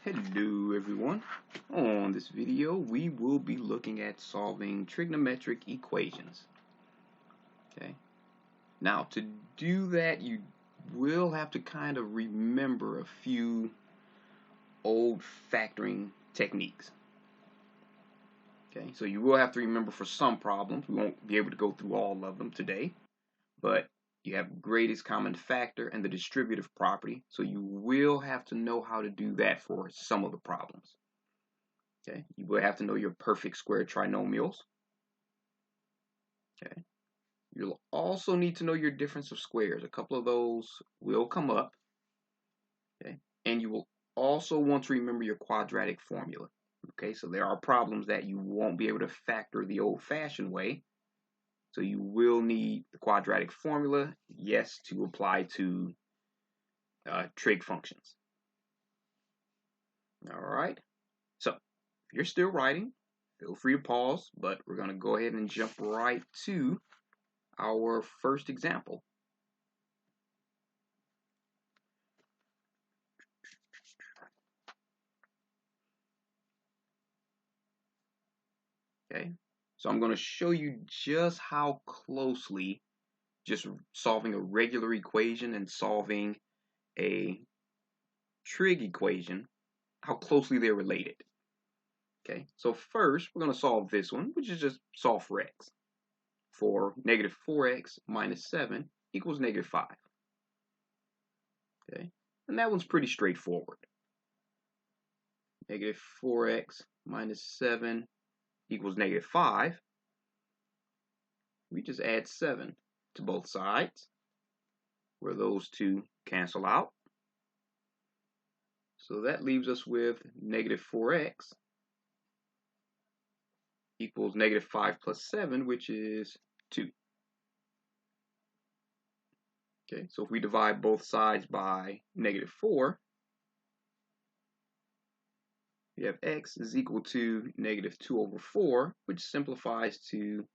Hello everyone. On this video we will be looking at solving trigonometric equations. Okay. Now to do that you will have to kind of remember a few old factoring techniques. Okay, so you will have to remember for some problems. We won't be able to go through all of them today, but you have greatest common factor and the distributive property, so you will have to know how to do that for some of the problems. Okay, you will have to know your perfect square trinomials. Okay, you'll also need to know your difference of squares. A couple of those will come up. Okay, and you will also want to remember your quadratic formula. Okay, so there are problems that you won't be able to factor the old-fashioned way. So you will need the quadratic formula, yes, to apply to trig functions. All right, so if you're still writing, feel free to pause, but we're going to go ahead and jump right to our first example. Okay, so I'm going to show you just how closely just solving a regular equation and solving a trig equation, how closely they're related. Okay, so first we're going to solve this one, which is just solve for x. For negative 4x minus 7 equals negative 5. Okay, and that one's pretty straightforward. Negative 4x minus 7 equals negative 5. We just add 7 to both sides, where those two cancel out. So that leaves us with negative 4x equals negative 5 plus 7, which is 2. Okay, so if we divide both sides by negative 4, we have x is equal to negative 2 over 4, which simplifies to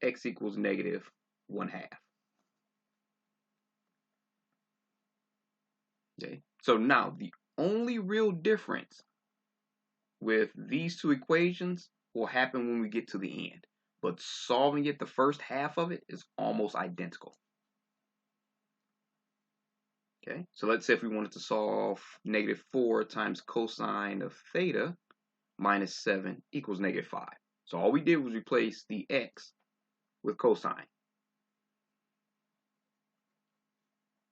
x equals negative 1/2. Okay, so now the only real difference with these two equations will happen when we get to the end, but solving it, the first half of it is almost identical. Okay, so let's say if we wanted to solve negative 4 times cosine of theta minus 7 equals negative 5. So all we did was replace the x with cosine.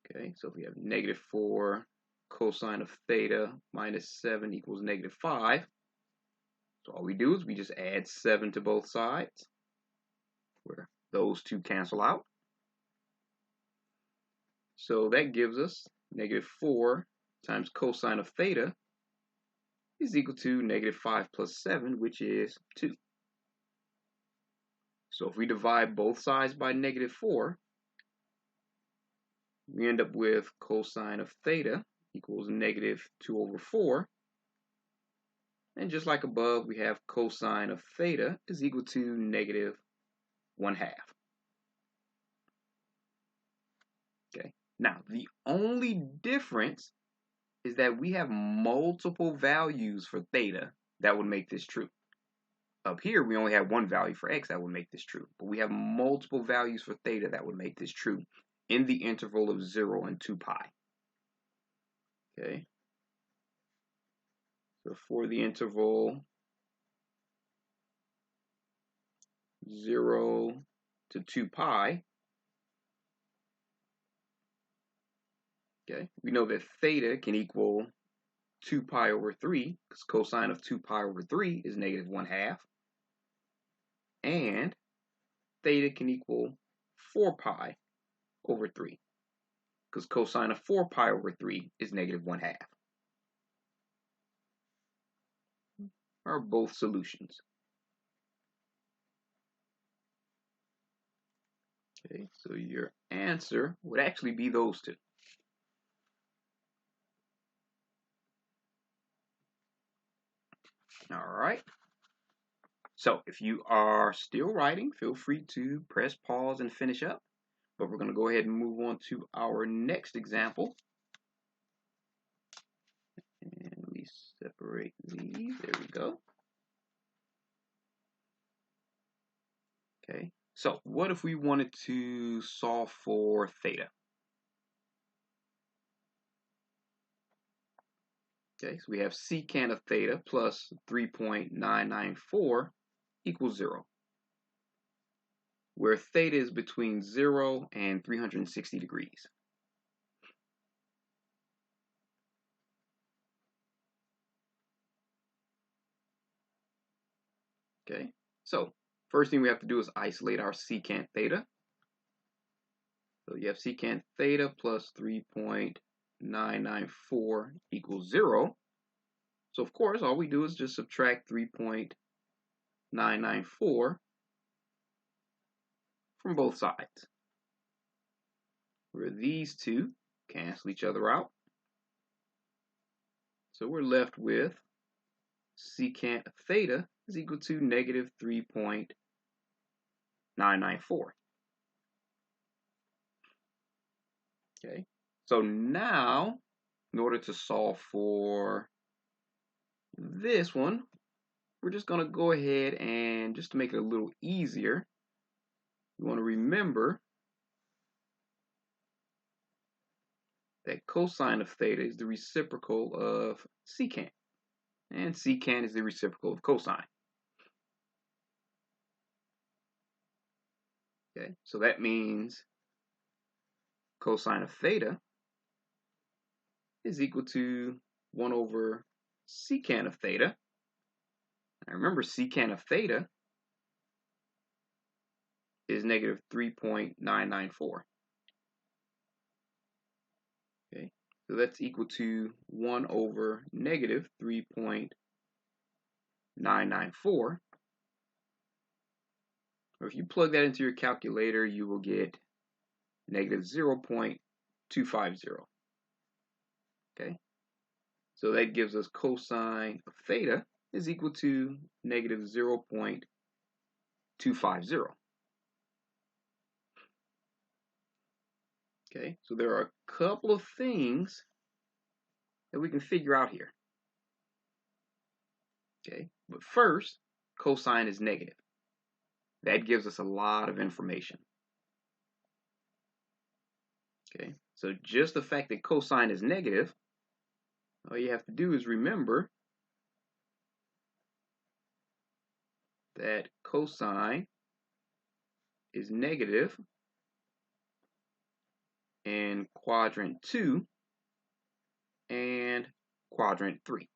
Okay, so if we have negative 4 cosine of theta minus 7 equals negative 5. So all we do is we just add 7 to both sides, where those two cancel out. So that gives us negative 4 times cosine of theta is equal to negative 5 plus 7, which is 2. So if we divide both sides by negative 4, we end up with cosine of theta equals negative 2 over 4. And just like above, we have cosine of theta is equal to negative 1/2. Okay. Now, the only difference is that we have multiple values for theta that would make this true. Up here, we only have one value for x that would make this true, but we have multiple values for theta that would make this true in the interval of 0 and 2 pi. Okay. So for the interval 0 to 2 pi, okay, we know that theta can equal 2 pi over 3, because cosine of 2 pi over 3 is negative 1/2. And theta can equal 4 pi over 3, because cosine of 4 pi over 3 is negative 1/2. Are both solutions. Okay, so your answer would actually be those two. All right. So if you are still writing, feel free to press pause and finish up. But we're going to go ahead and move on to our next example. And let me Separate these. There we go. Okay. So what if we wanted to solve for theta? Okay, so we have secant of theta plus 3.994 equals 0, where theta is between 0 and 360 degrees. Okay, so first thing we have to do is isolate our secant theta. So you have secant theta plus 3.994 equals 0. So of course, all we do is just subtract 3.994 from both sides, where these two cancel each other out. So we're left with secant theta is equal to negative 3.994. Okay, so now in order to solve for this one, we're just going to go ahead and just to make it a little easier, you want to remember that cosine of theta is the reciprocal of secant, and secant is the reciprocal of cosine. Okay, so that means cosine of theta is equal to 1 over secant of theta. Now remember, secant of theta is negative 3.994. Okay, so that's equal to 1 over negative 3.994. Or if you plug that into your calculator, you will get negative 0.250. Okay, so that gives us cosine of theta is equal to negative 0.250. Okay, so there are a couple of things that we can figure out here. Okay, but first, cosine is negative. That gives us a lot of information. Okay, so just the fact that cosine is negative, all you have to do is remember that cosine is negative in quadrant 2 and quadrant 3.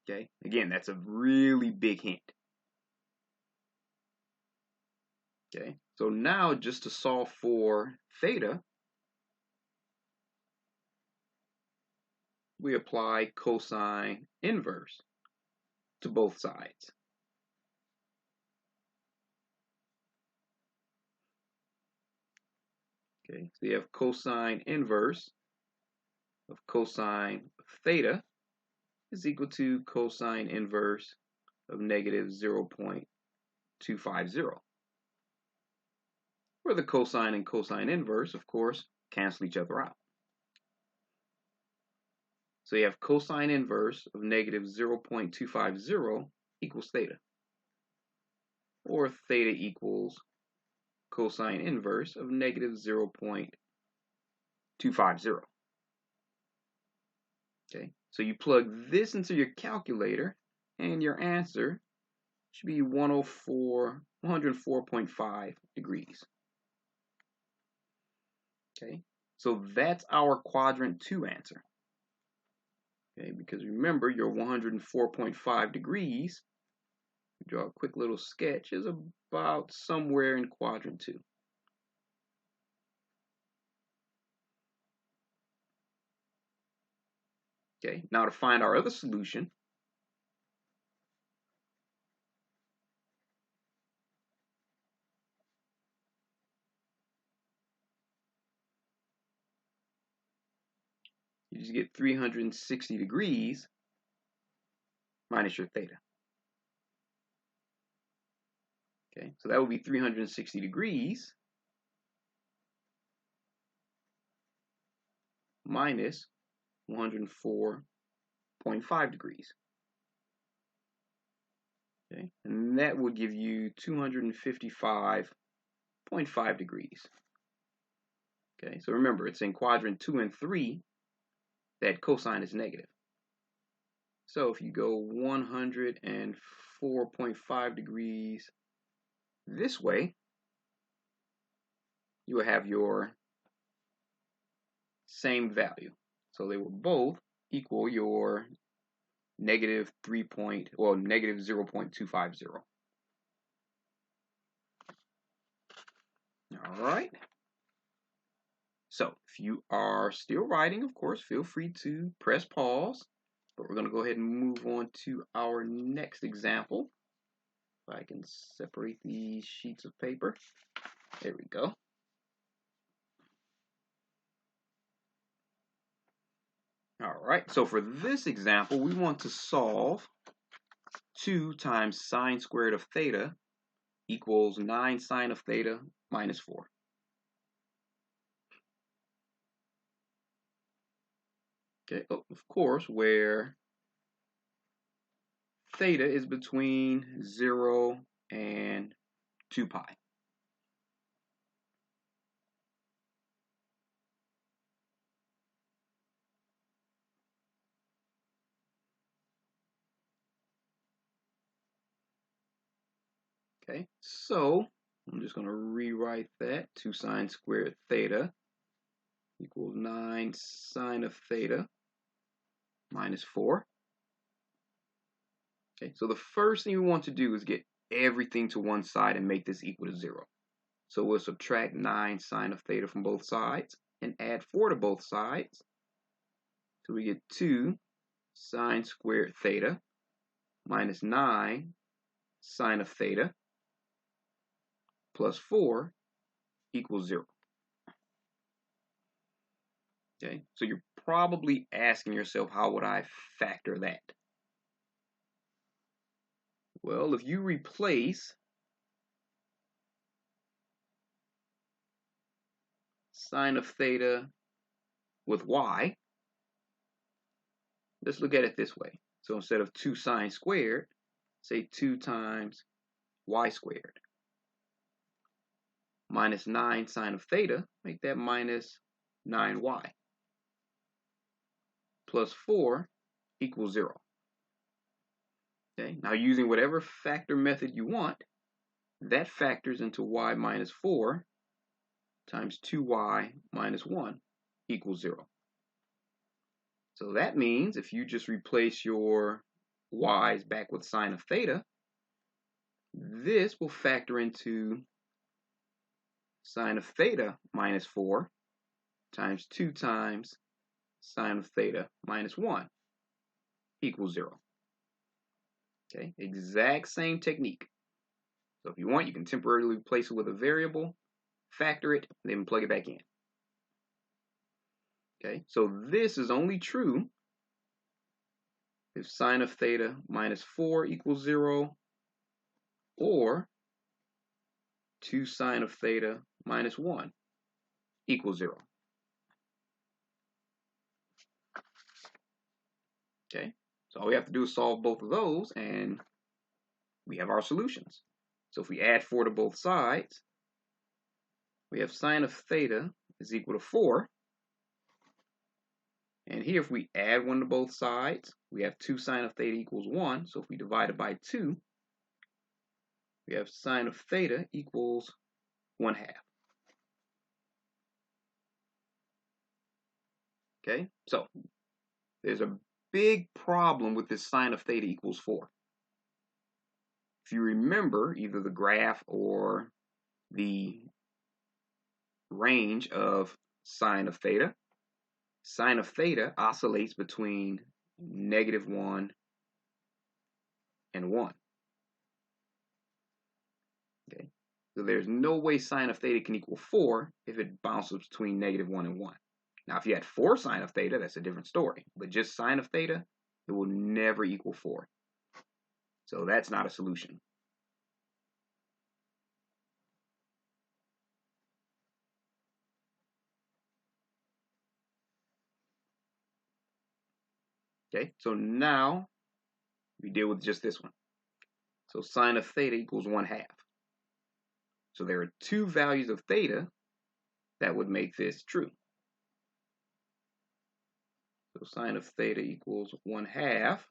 Okay, again, that's a really big hint. Okay, so now just to solve for theta, we apply cosine inverse to both sides. Okay, so you have cosine inverse of cosine of theta is equal to cosine inverse of negative 0.250. Where the cosine and cosine inverse, of course, cancel each other out. So you have cosine inverse of negative 0.250 equals theta. Or theta equals cosine inverse of negative 0.250. Okay, so you plug this into your calculator and your answer should be 104.5 degrees. Okay, so that's our quadrant 2 answer. Okay, because remember your 104.5 degrees, draw a quick little sketch, is about somewhere in quadrant 2. Okay, now to find our other solution, you just get 360 degrees minus your theta. Okay, so that would be 360 degrees minus 104.5 degrees. Okay, and that would give you 255.5 degrees. Okay, so remember, it's in quadrant 2 and 3 that cosine is negative. So if you go 104.5 degrees this way, you will have your same value. So they will both equal your negative 0.250. All right. So if you are still writing, of course, feel free to press pause. But we're going to go ahead and move on to our next example. If I can separate these sheets of paper. There we go. All right, so for this example, we want to solve 2 times sine squared of theta equals 9 sine of theta minus 4. Okay, of course, where theta is between 0 and 2 pi. Okay, so I'm just going to rewrite that. 2 sine squared theta equals 9 sine of theta minus 4. Okay, so the first thing we want to do is get everything to one side and make this equal to 0. So we'll subtract 9 sine of theta from both sides and add 4 to both sides. So we get 2 sine squared theta minus 9 sine of theta plus 4 equals 0. Okay, so you're probably asking yourself, how would I factor that? Well, if you replace sine of theta with y, let's look at it this way. So instead of 2 sine squared, say 2 times y squared minus 9 sine of theta, make that minus 9y, plus 4 equals 0. Okay, now using whatever factor method you want, that factors into y minus 4 times 2y minus 1 equals 0. So that means if you just replace your y's back with sine of theta, this will factor into sine of theta minus 4 times 2 times sine of theta minus 1 equals 0. Okay, exact same technique. So if you want, you can temporarily replace it with a variable, factor it, then plug it back in. Okay, so this is only true if sine of theta minus 4 equals 0 or 2 sine of theta minus 1 equals 0. Okay, so all we have to do is solve both of those and we have our solutions. So if we add 4 to both sides, we have sine of theta is equal to 4. And here, if we add 1 to both sides, we have 2 sine of theta equals 1. So if we divide it by 2, we have sine of theta equals 1/2. Okay, so there's a big problem with this sine of theta equals 4. If you remember either the graph or the range of sine of theta oscillates between -1 and 1. Okay, so there's no way sine of theta can equal 4 if it bounces between -1 and 1. Now, if you had 4 sine of theta, that's a different story. But just sine of theta, it will never equal 4. So that's not a solution. Okay, so now we deal with just this one. So sine of theta equals 1/2. So there are two values of theta that would make this true. So sine of theta equals 1/2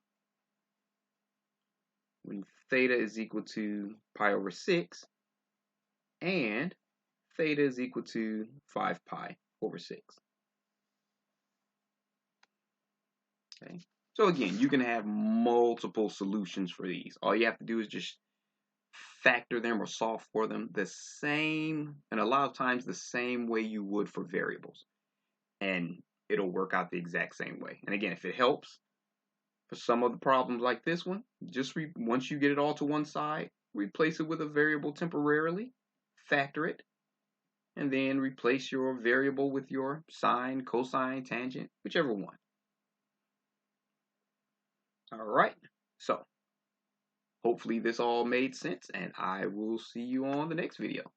when theta is equal to pi over 6 and theta is equal to 5 pi over 6. Okay. So again, you can have multiple solutions for these. All you have to do is just factor them or solve for them the same, and a lot of times the same way you would for variables. And it'll work out the exact same way. And again, if it helps for some of the problems like this one, just once you get it all to one side, replace it with a variable temporarily, factor it, and then replace your variable with your sine, cosine, tangent, whichever one. All right, so hopefully this all made sense, and I will see you on the next video.